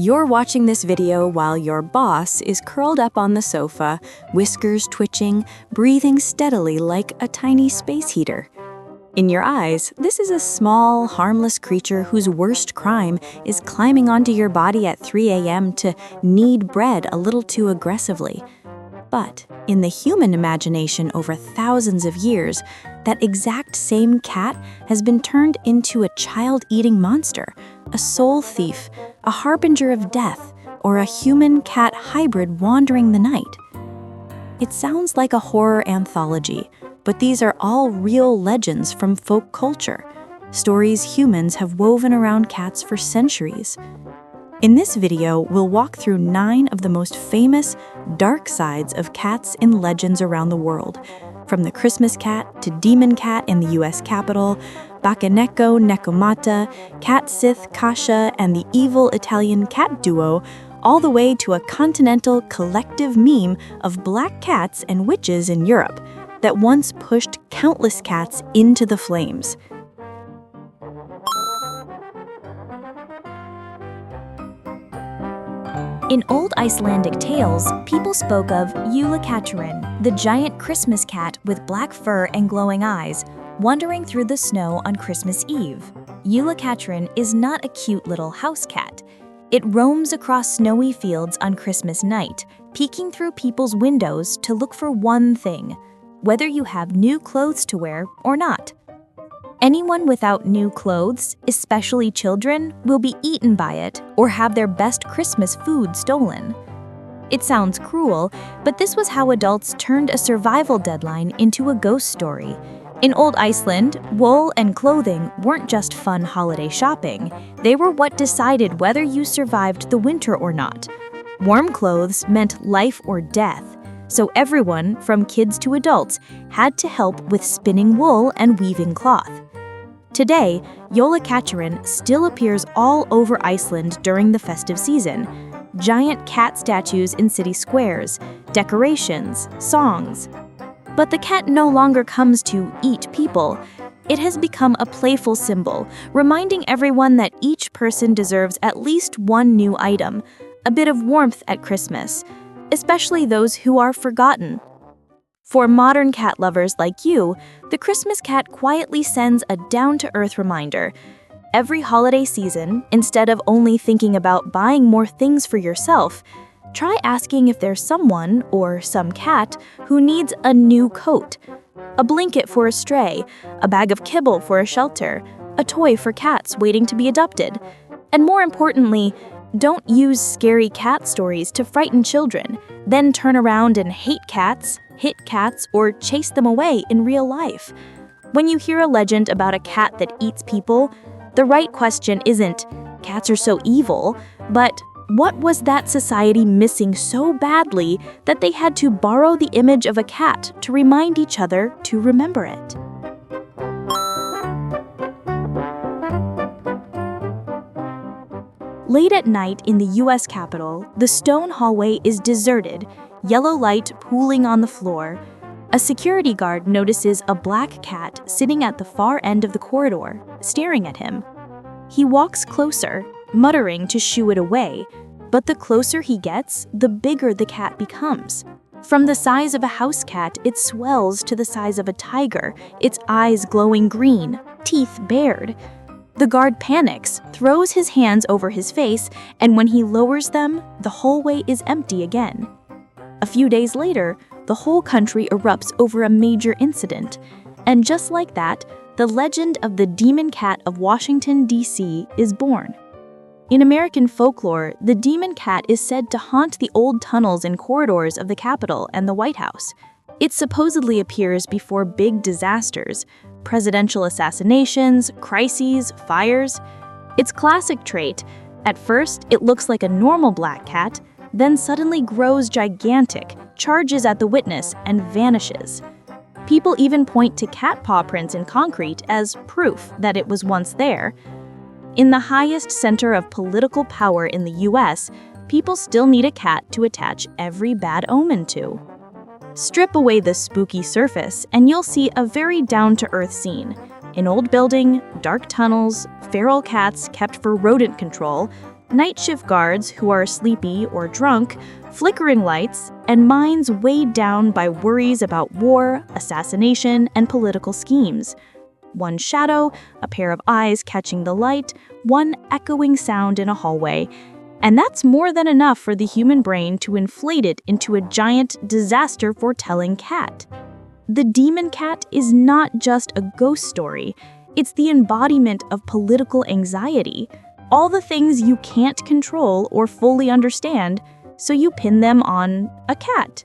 You're watching this video while your boss is curled up on the sofa, whiskers twitching, breathing steadily like a tiny space heater. In your eyes, this is a small, harmless creature whose worst crime is climbing onto your body at 3 a.m. to knead bread a little too aggressively. But in the human imagination over thousands of years, that exact same cat has been turned into a child-eating monster, a soul thief, a harbinger of death, or a human-cat hybrid wandering the night. It sounds like a horror anthology, but these are all real legends from folk culture, stories humans have woven around cats for centuries. In this video, we'll walk through 9 of the most famous, dark sides of cats in legends around the world, from the Christmas cat to demon cat in the US Capitol, Bakeneko, Nekomata, cat Sith, Kasha, and the evil Italian cat duo, all the way to a continental collective meme of black cats and witches in Europe that once pushed countless cats into the flames. In old Icelandic tales, people spoke of Yule Cat, the giant Christmas cat with black fur and glowing eyes, wandering through the snow on Christmas Eve. Yule Cat is not a cute little house cat. It roams across snowy fields on Christmas night, peeking through people's windows to look for one thing: whether you have new clothes to wear or not. Anyone without new clothes, especially children, will be eaten by it or have their best Christmas food stolen. It sounds cruel, but this was how adults turned a survival deadline into a ghost story. In old Iceland, wool and clothing weren't just fun holiday shopping. They were what decided whether you survived the winter or not. Warm clothes meant life or death, so everyone, from kids to adults, had to help with spinning wool and weaving cloth. Today, Yule Cat still appears all over Iceland during the festive season. Giant cat statues in city squares, decorations, songs. But the cat no longer comes to eat people. It has become a playful symbol, reminding everyone that each person deserves at least one new item, a bit of warmth at Christmas, especially those who are forgotten. For modern cat lovers like you, the Christmas cat quietly sends a down-to-earth reminder. Every holiday season, instead of only thinking about buying more things for yourself, try asking if there's someone, or some cat, who needs a new coat, a blanket for a stray, a bag of kibble for a shelter, a toy for cats waiting to be adopted. And more importantly, don't use scary cat stories to frighten children, then turn around and hate cats, hit cats, or chase them away in real life. When you hear a legend about a cat that eats people, the right question isn't, "Cats are so evil," but what was that society missing so badly that they had to borrow the image of a cat to remind each other to remember it? Late at night in the US Capitol, the stone hallway is deserted, yellow light pooling on the floor. A security guard notices a black cat sitting at the far end of the corridor, staring at him. He walks closer, muttering to shoo it away, but the closer he gets, the bigger the cat becomes. From the size of a house cat, it swells to the size of a tiger, its eyes glowing green, teeth bared. The guard panics, throws his hands over his face, and when he lowers them, the hallway is empty again. A few days later, the whole country erupts over a major incident, and just like that, the legend of the demon cat of Washington, D.C. is born. In American folklore, the demon cat is said to haunt the old tunnels and corridors of the Capitol and the White House. It supposedly appears before big disasters, presidential assassinations, crises, fires. Its classic trait: at first, it looks like a normal black cat, then suddenly grows gigantic, charges at the witness, and vanishes. People even point to cat paw prints in concrete as proof that it was once there. In the highest center of political power in the US, people still need a cat to attach every bad omen to. Strip away the spooky surface, and you'll see a very down-to-earth scene. An old building, dark tunnels, feral cats kept for rodent control, Night shift guards who are sleepy or drunk, flickering lights, and minds weighed down by worries about war, assassination, and political schemes. One shadow, a pair of eyes catching the light, one echoing sound in a hallway. And that's more than enough for the human brain to inflate it into a giant, disaster-foretelling cat. The demon cat is not just a ghost story. It's the embodiment of political anxiety. All the things you can't control or fully understand, so you pin them on a cat.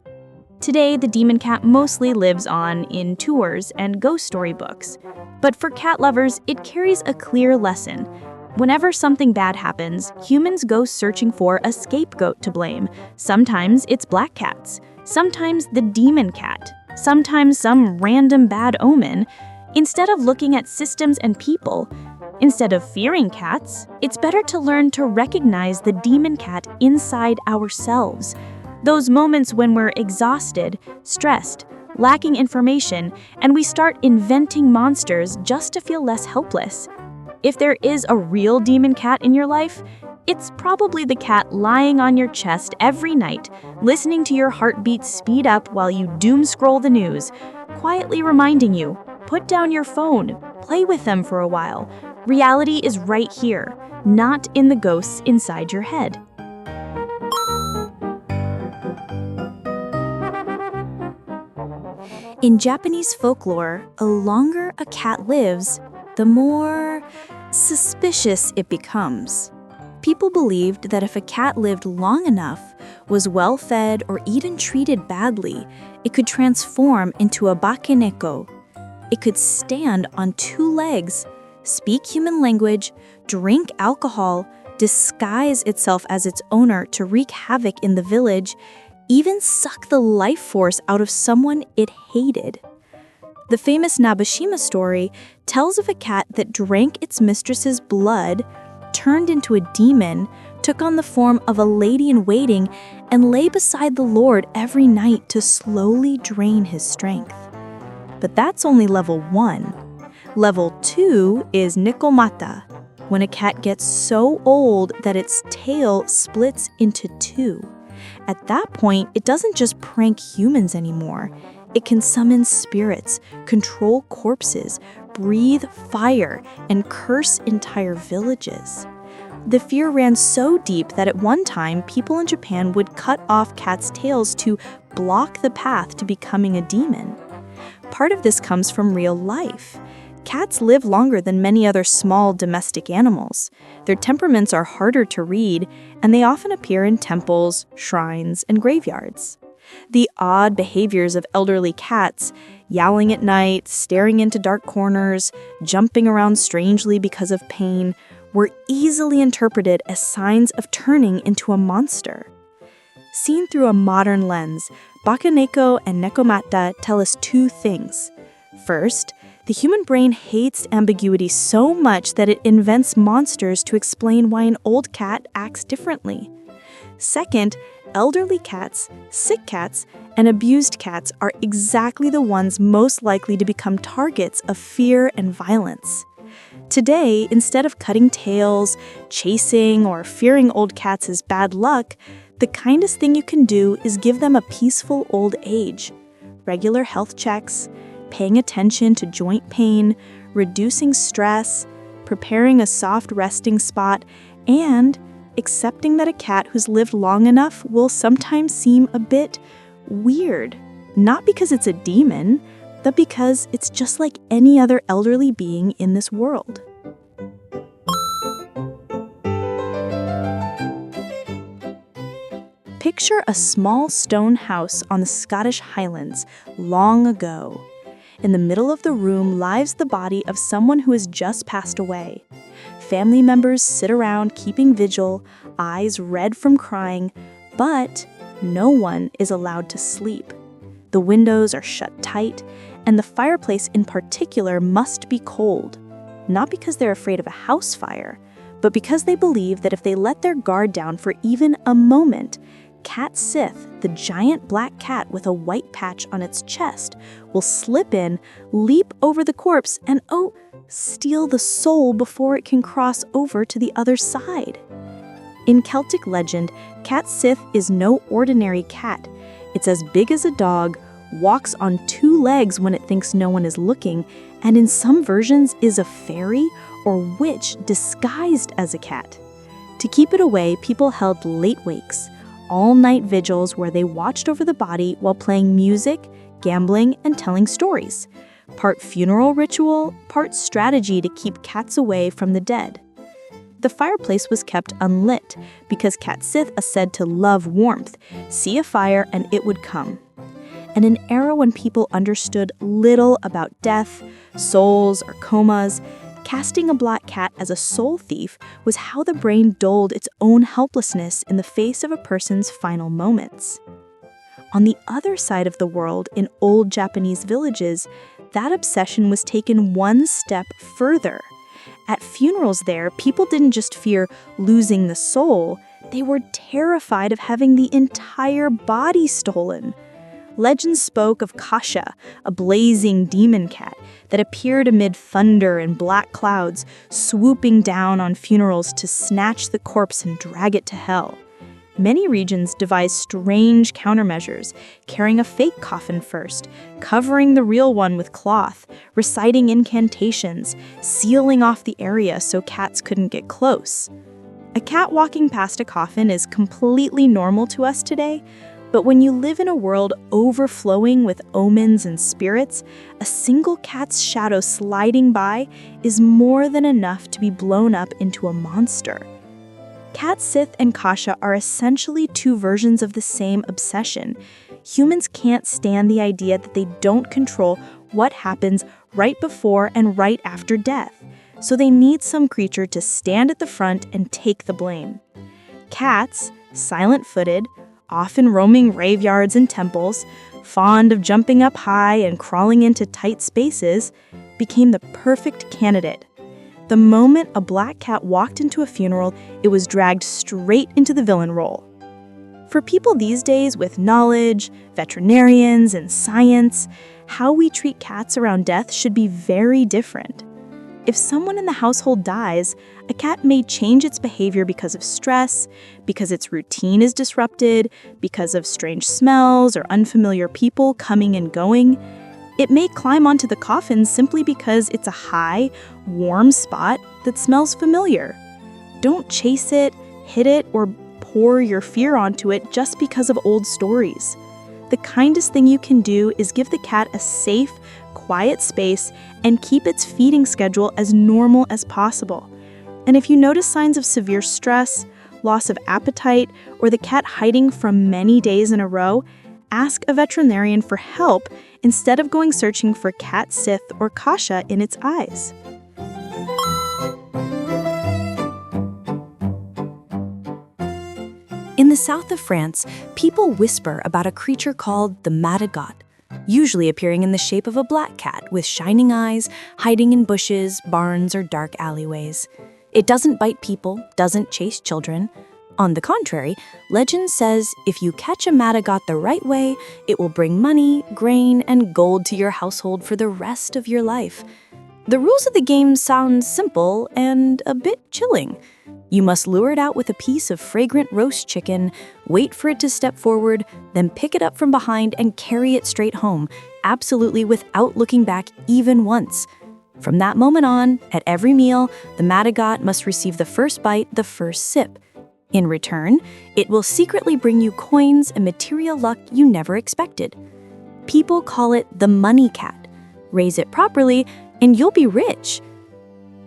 Today, the demon cat mostly lives on in tours and ghost story books. But for cat lovers, it carries a clear lesson. Whenever something bad happens, humans go searching for a scapegoat to blame. Sometimes it's black cats, sometimes the demon cat, sometimes some random bad omen. Instead of looking at systems and people, instead of fearing cats, it's better to learn to recognize the demon cat inside ourselves. Those moments when we're exhausted, stressed, lacking information, and we start inventing monsters just to feel less helpless. If there is a real demon cat in your life, it's probably the cat lying on your chest every night, listening to your heartbeat speed up while you doom scroll the news, quietly reminding you, put down your phone, play with them for a while. Reality is right here, not in the ghosts inside your head. In Japanese folklore, the longer a cat lives, the more suspicious it becomes. People believed that if a cat lived long enough, was well-fed, or even treated badly, it could transform into a Bakeneko. It could stand on two legs, speak human language, drink alcohol, disguise itself as its owner to wreak havoc in the village, even suck the life force out of someone it hated. The famous Nabeshima story tells of a cat that drank its mistress's blood, turned into a demon, took on the form of a lady-in-waiting, and lay beside the Lord every night to slowly drain his strength. But that's only level 1. Level 2 is Nekomata, when a cat gets so old that its tail splits into 2. At that point, it doesn't just prank humans anymore. It can summon spirits, control corpses, breathe fire, and curse entire villages. The fear ran so deep that at one time, people in Japan would cut off cats' tails to block the path to becoming a demon. Part of this comes from real life. Cats live longer than many other small domestic animals. Their temperaments are harder to read, and they often appear in temples, shrines, and graveyards. The odd behaviors of elderly cats, yowling at night, staring into dark corners, jumping around strangely because of pain, were easily interpreted as signs of turning into a monster. Seen through a modern lens, Bakeneko and Nekomata tell us two things. First, the human brain hates ambiguity so much that it invents monsters to explain why an old cat acts differently. Second, elderly cats, sick cats, and abused cats are exactly the ones most likely to become targets of fear and violence. Today, instead of cutting tails, chasing, or fearing old cats as bad luck, the kindest thing you can do is give them a peaceful old age. Regular health checks, paying attention to joint pain, reducing stress, preparing a soft resting spot, and accepting that a cat who's lived long enough will sometimes seem a bit weird. Not because it's a demon, but because it's just like any other elderly being in this world. Picture a small stone house on the Scottish Highlands long ago. In the middle of the room lies the body of someone who has just passed away. Family members sit around keeping vigil, eyes red from crying, but no one is allowed to sleep. The windows are shut tight, and the fireplace in particular must be cold, not because they're afraid of a house fire, but because they believe that if they let their guard down for even a moment, Cat Sith, the giant black cat with a white patch on its chest, will slip in, leap over the corpse, and steal the soul before it can cross over to the other side. In Celtic legend, Cat Sith is no ordinary cat. It's as big as a dog, walks on 2 legs when it thinks no one is looking, and in some versions is a fairy or witch disguised as a cat. To keep it away, people held late wakes, all-night vigils where they watched over the body while playing music, gambling, and telling stories. Part funeral ritual, part strategy to keep cats away from the dead. The fireplace was kept unlit because Cat Sith are said to love warmth. See a fire and it would come. In an era when people understood little about death, souls, or comas, casting a black cat as a soul thief was how the brain dulled its own helplessness in the face of a person's final moments. On the other side of the world, in old Japanese villages, that obsession was taken one step further. At funerals there, people didn't just fear losing the soul, they were terrified of having the entire body stolen. Legends spoke of Kasha, a blazing demon cat that appeared amid thunder and black clouds, swooping down on funerals to snatch the corpse and drag it to hell. Many regions devised strange countermeasures, carrying a fake coffin first, covering the real one with cloth, reciting incantations, sealing off the area so cats couldn't get close. A cat walking past a coffin is completely normal to us today, but when you live in a world overflowing with omens and spirits, a single cat's shadow sliding by is more than enough to be blown up into a monster. Cat Sith and Kasha are essentially 2 versions of the same obsession. Humans can't stand the idea that they don't control what happens right before and right after death, so they need some creature to stand at the front and take the blame. Cats, silent-footed, often roaming graveyards and temples, fond of jumping up high and crawling into tight spaces, became the perfect candidate. The moment a black cat walked into a funeral, it was dragged straight into the villain role. For people these days with knowledge, veterinarians, and science, how we treat cats around death should be very different. If someone in the household dies, a cat may change its behavior because of stress, because its routine is disrupted, because of strange smells or unfamiliar people coming and going. It may climb onto the coffin simply because it's a high, warm spot that smells familiar. Don't chase it, hit it, or pour your fear onto it just because of old stories. The kindest thing you can do is give the cat a safe, quiet space and keep its feeding schedule as normal as possible. And if you notice signs of severe stress, loss of appetite, or the cat hiding for many days in a row, ask a veterinarian for help instead of going searching for Cat Sith or Kasha in its eyes. In the south of France, people whisper about a creature called the Matagot, usually appearing in the shape of a black cat with shining eyes, hiding in bushes, barns, or dark alleyways. It doesn't bite people, doesn't chase children. On the contrary, legend says if you catch a Matagot the right way, it will bring money, grain, and gold to your household for the rest of your life. The rules of the game sound simple and a bit chilling. You must lure it out with a piece of fragrant roast chicken, wait for it to step forward, then pick it up from behind and carry it straight home, absolutely without looking back even once. From that moment on, at every meal, the Matagot must receive the first bite, the first sip. In return, it will secretly bring you coins and material luck you never expected. People call it the money cat. Raise it properly, and you'll be rich.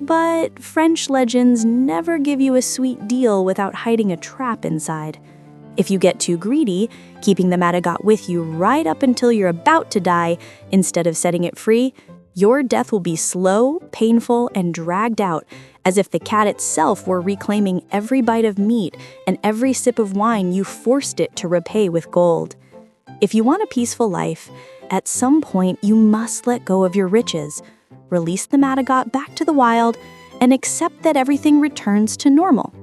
But French legends never give you a sweet deal without hiding a trap inside. If you get too greedy, keeping the Matagot with you right up until you're about to die, instead of setting it free, your death will be slow, painful, and dragged out, as if the cat itself were reclaiming every bite of meat and every sip of wine you forced it to repay with gold. If you want a peaceful life, at some point you must let go of your riches, release the Matagot back to the wild, and accept that everything returns to normal.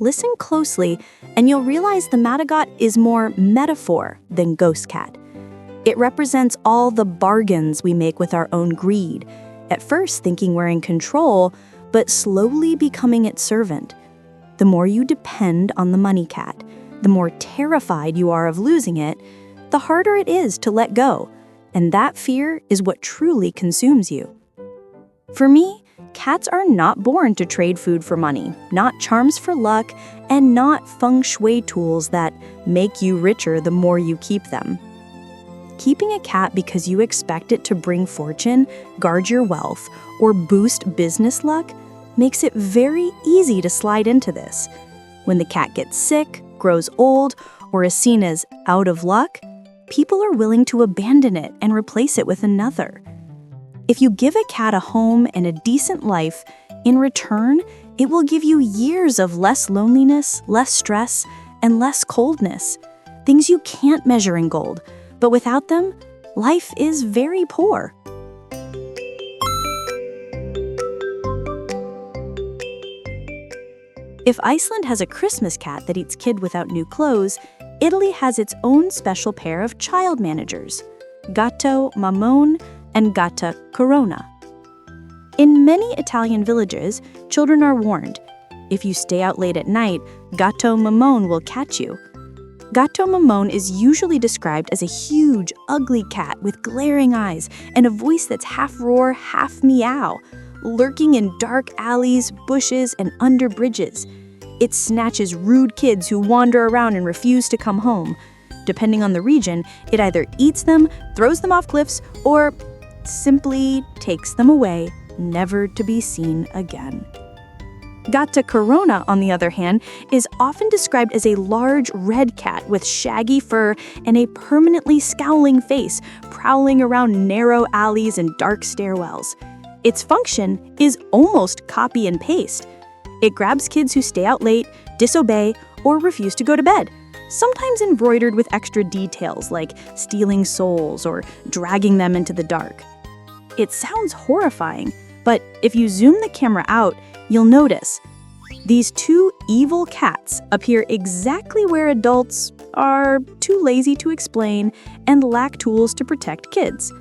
Listen closely, and you'll realize the Matagot is more metaphor than ghost cat. It represents all the bargains we make with our own greed, at first thinking we're in control, but slowly becoming its servant. the more you depend on the money cat, the more terrified you are of losing it, the harder it is to let go, and that fear is what truly consumes you. For me, cats are not born to trade food for money, not charms for luck, and not feng shui tools that make you richer the more you keep them. Keeping a cat because you expect it to bring fortune, guard your wealth, or boost business luck makes it very easy to slide into this. When the cat gets sick, grows old, or is seen as out of luck, people are willing to abandon it and replace it with another. If you give a cat a home and a decent life, in return, it will give you years of less loneliness, less stress, and less coldness. Things you can't measure in gold, but without them, life is very poor. If Iceland has a Christmas cat that eats kid without new clothes, Italy has its own special pair of child managers, Gatto, Mammone, and Gata, Carogna. In many Italian villages, children are warned. If you stay out late at night, Gatto Mammone will catch you. Gatto Mammone is usually described as a huge, ugly cat with glaring eyes and a voice that's half roar, half meow, lurking in dark alleys, bushes, and under bridges. It snatches rude kids who wander around and refuse to come home. Depending on the region, it either eats them, throws them off cliffs, or simply takes them away, never to be seen again. Gata Carogna, on the other hand, is often described as a large red cat with shaggy fur and a permanently scowling face, prowling around narrow alleys and dark stairwells. Its function is almost copy and paste. It grabs kids who stay out late, disobey, or refuse to go to bed, sometimes embroidered with extra details like stealing souls or dragging them into the dark. It sounds horrifying, but if you zoom the camera out, you'll notice these two evil cats appear exactly where adults are too lazy to explain and lack tools to protect kids.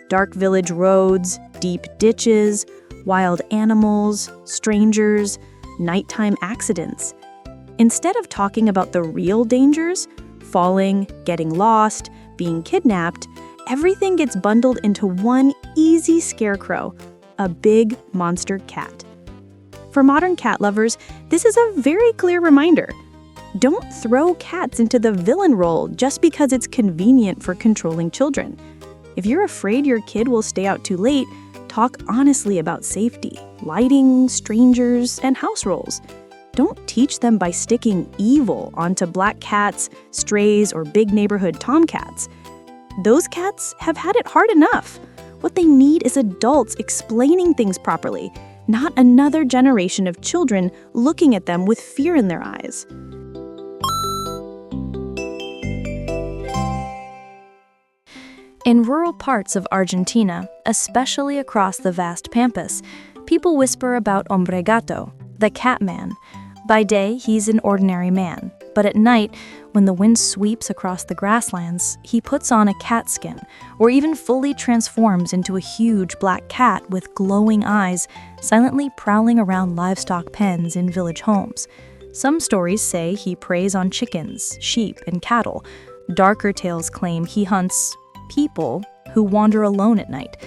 Dark village roads, deep ditches, wild animals, strangers, nighttime accidents. Instead of talking about the real dangers, falling, getting lost, being kidnapped, everything gets bundled into one easy scarecrow, a big monster cat. For modern cat lovers, this is a very clear reminder. Don't throw cats into the villain role just because it's convenient for controlling children. If you're afraid your kid will stay out too late, talk honestly about safety, lighting, strangers, and house rules. Don't teach them by sticking evil onto black cats, strays, or big neighborhood tomcats. Those cats have had it hard enough. What they need is adults explaining things properly, not another generation of children looking at them with fear in their eyes. In rural parts of Argentina, especially across the vast pampas, people whisper about Hombre Gato, the cat man. By day, he's an ordinary man, but at night, when the wind sweeps across the grasslands, he puts on a cat skin, or even fully transforms into a huge black cat with glowing eyes, silently prowling around livestock pens in village homes. Some stories say he preys on chickens, sheep, and cattle. Darker tales claim he hunts people who wander alone at night.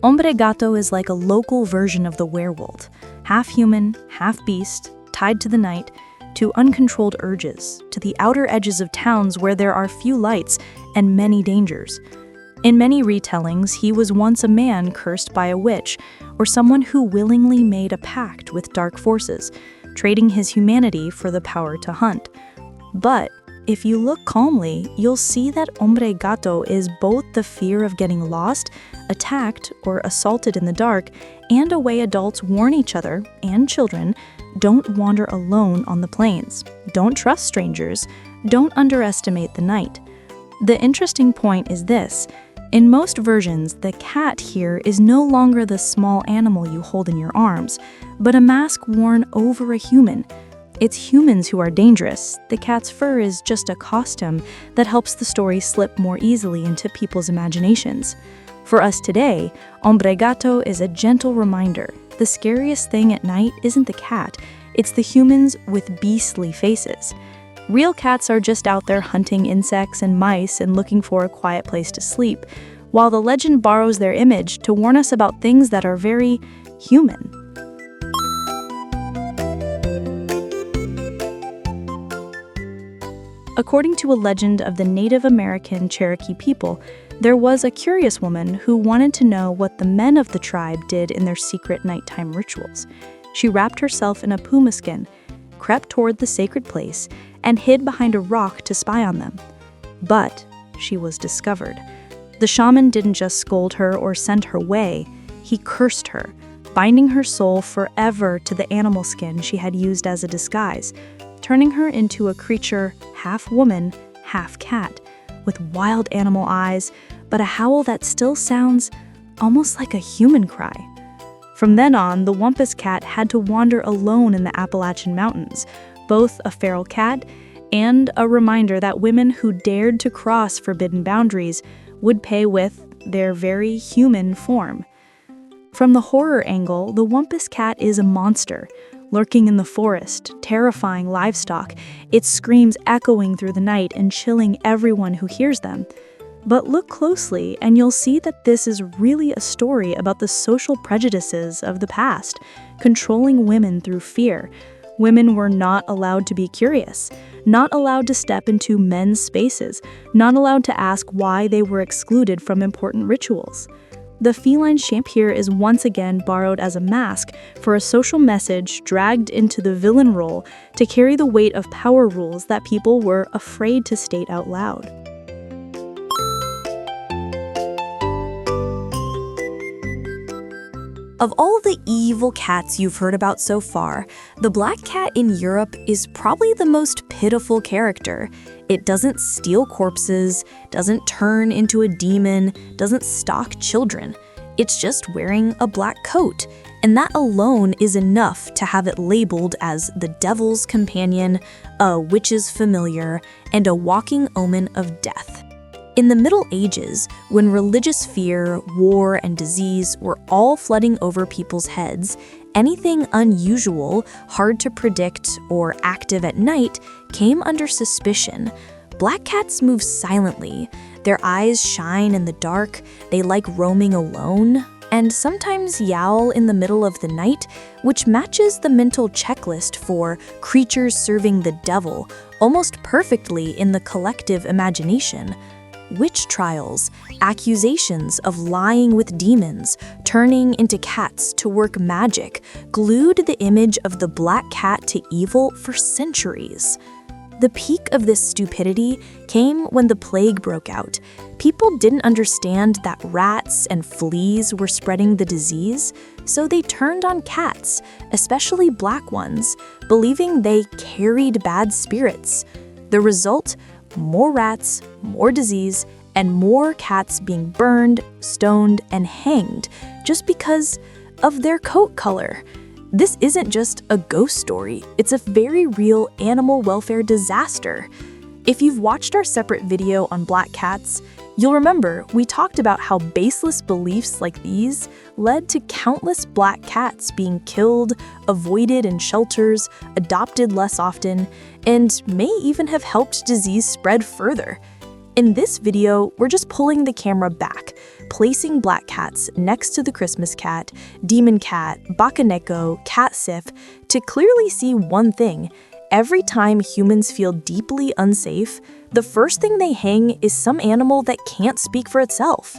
Hombre Gato is like a local version of the werewolf, half human, half beast, tied to the night, to uncontrolled urges, to the outer edges of towns where there are few lights and many dangers. In many retellings, he was once a man cursed by a witch, or someone who willingly made a pact with dark forces, trading his humanity for the power to hunt. But if you look calmly, you'll see that Hombre Gato is both the fear of getting lost, attacked, or assaulted in the dark, and a way adults warn each other, and children, don't wander alone on the plains. Don't trust strangers. Don't underestimate the night. The interesting point is this. In most versions, the cat here is no longer the small animal you hold in your arms, but a mask worn over a human. It's humans who are dangerous. The cat's fur is just a costume that helps the story slip more easily into people's imaginations. For us today, Hombre Gato is a gentle reminder. The scariest thing at night isn't the cat, It's the humans with beastly faces. Real cats are just out there hunting insects and mice and looking for a quiet place to sleep, while the legend borrows their image to warn us about things that are very human. According to a legend of the Native American Cherokee people, there was a curious woman who wanted to know what the men of the tribe did in their secret nighttime rituals. She wrapped herself in a puma skin, crept toward the sacred place, and hid behind a rock to spy on them. But she was discovered. The shaman didn't just scold her or send her away, he cursed her, binding her soul forever to the animal skin she had used as a disguise, turning her into a creature half woman, half cat, with wild animal eyes, but a howl that still sounds almost like a human cry. From then on, the Wampus Cat had to wander alone in the Appalachian Mountains, both a feral cat and a reminder that women who dared to cross forbidden boundaries would pay with their very human form. From the horror angle, the Wampus Cat is a monster, lurking in the forest, terrifying livestock, its screams echoing through the night and chilling everyone who hears them. But look closely and you'll see that this is really a story about the social prejudices of the past, controlling women through fear. Women were not allowed to be curious, not allowed to step into men's spaces, not allowed to ask why they were excluded from important rituals. The feline shape here is once again borrowed as a mask for a social message dragged into the villain role to carry the weight of power rules that people were afraid to state out loud. Of all the evil cats you've heard about so far, the black cat in Europe is probably the most pitiful character. It doesn't steal corpses, doesn't turn into a demon, doesn't stalk children. It's just wearing a black coat, and that alone is enough to have it labeled as the devil's companion, a witch's familiar, and a walking omen of death. In the Middle Ages, when religious fear, war, and disease were all flooding over people's heads, anything unusual, hard to predict, or active at night came under suspicion. Black cats move silently. Their eyes shine in the dark, they like roaming alone, and sometimes yowl in the middle of the night, which matches the mental checklist for creatures serving the devil almost perfectly in the collective imagination. Witch trials, accusations of lying with demons, turning into cats to work magic, glued the image of the black cat to evil for centuries. The peak of this stupidity came when the plague broke out. People didn't understand that rats and fleas were spreading the disease, so they turned on cats, especially black ones, believing they carried bad spirits. The result? More rats, more disease, and more cats being burned, stoned, and hanged just because of their coat color. This isn't just a ghost story, it's a very real animal welfare disaster. If you've watched our separate video on black cats, you'll remember we talked about how baseless beliefs like these led to countless black cats being killed, avoided in shelters, adopted less often, and may even have helped disease spread further. In this video, we're just pulling the camera back, placing black cats next to the Christmas cat, demon cat, Bakeneko, cat Sith, to clearly see one thing. Every time humans feel deeply unsafe, the first thing they hang is some animal that can't speak for itself.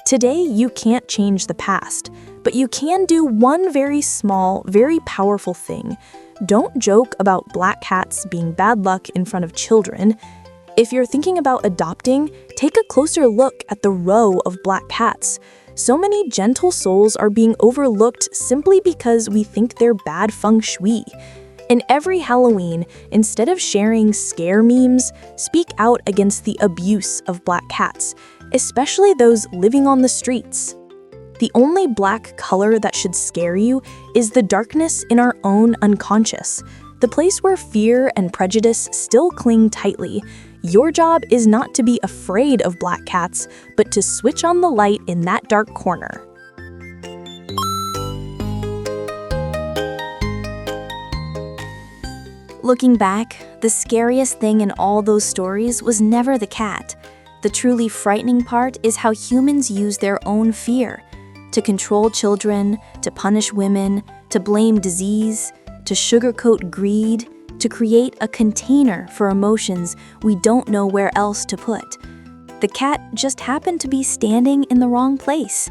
Today, you can't change the past, but you can do one very small, very powerful thing. Don't joke about black cats being bad luck in front of children. If you're thinking about adopting, take a closer look at the row of black cats. So many gentle souls are being overlooked simply because we think they're bad feng shui. And every Halloween, instead of sharing scare memes, speak out against the abuse of black cats, especially those living on the streets. The only black color that should scare you is the darkness in our own unconscious, the place where fear and prejudice still cling tightly. Your job is not to be afraid of black cats, but to switch on the light in that dark corner. Looking back, the scariest thing in all those stories was never the cat. The truly frightening part is how humans use their own fear to control children, to punish women, to blame disease, to sugarcoat greed, to create a container for emotions we don't know where else to put. The cat just happened to be standing in the wrong place,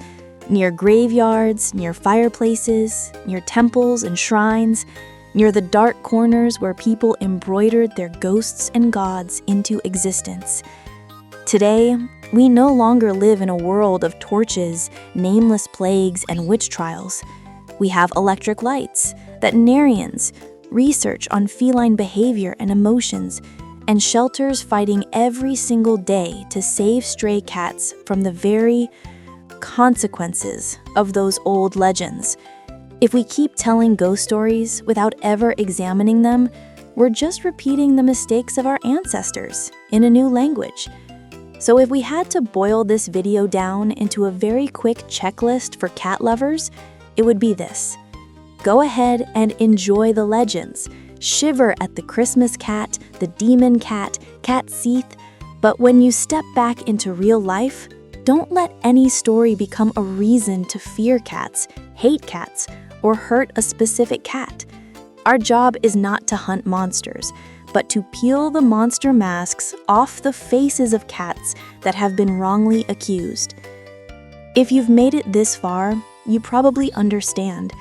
near graveyards, near fireplaces, near temples and shrines, near the dark corners where people embroidered their ghosts and gods into existence. Today, we no longer live in a world of torches, nameless plagues, and witch trials. We have electric lights, veterinarians, research on feline behavior and emotions, and shelters fighting every single day to save stray cats from the very consequences of those old legends. If we keep telling ghost stories without ever examining them, we're just repeating the mistakes of our ancestors in a new language. So if we had to boil this video down into a very quick checklist for cat lovers, it would be this. Go ahead and enjoy the legends. Shiver at the Christmas cat, the demon cat, cat Sith, but when you step back into real life, don't let any story become a reason to fear cats, hate cats, or hurt a specific cat. Our job is not to hunt monsters, but to peel the monster masks off the faces of cats that have been wrongly accused. If you've made it this far, you probably understand.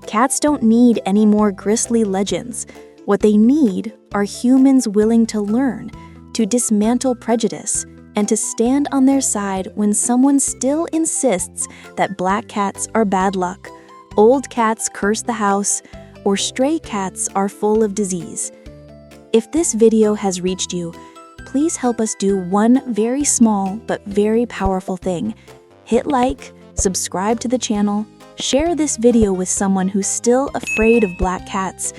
Cats don't need any more grisly legends. What they need are humans willing to learn, to dismantle prejudice, and to stand on their side when someone still insists that black cats are bad luck, old cats curse the house, or stray cats are full of disease. If this video has reached you, please help us do one very small but very powerful thing. Hit like, subscribe to the channel, share this video with someone who's still afraid of black cats,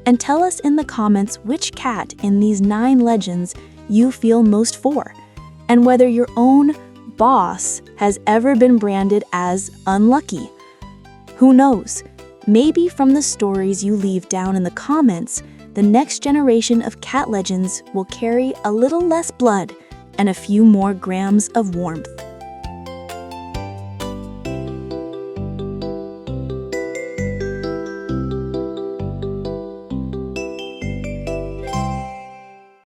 and tell us in the comments which cat in these 9 legends you feel most for, and whether your own boss has ever been branded as unlucky. Who knows? Maybe from the stories you leave down in the comments, the next generation of cat legends will carry a little less blood and a few more grams of warmth.